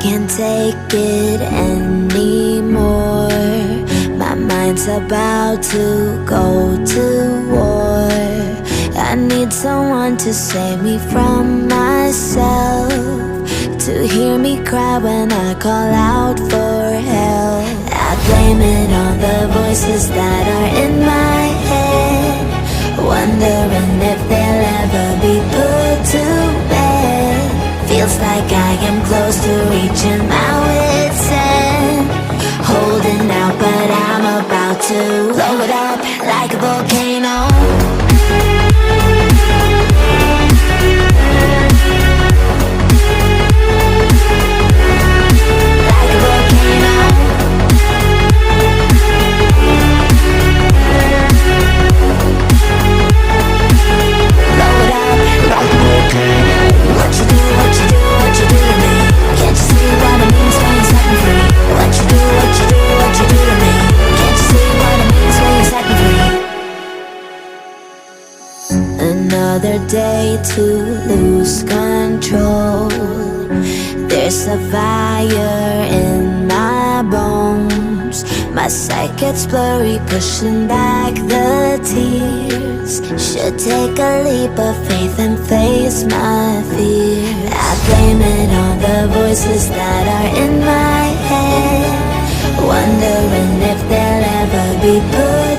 can't take it anymore. My mind's about to go to war. I need someone to save me from myself, to hear me cry when I call out for help. I blame it on the voices that are in my head, wondering if they'll ever be put to bed. Feels like I am close to reaching my wit's end, holding out but I'm about to blow it up like a volcano. Another day to lose control. There's a fire in my bones. My sight gets blurry, pushing back the tears. Should take a leap of faith and face my fear. I blame it on the voices that are in my head, wondering if they'll ever be put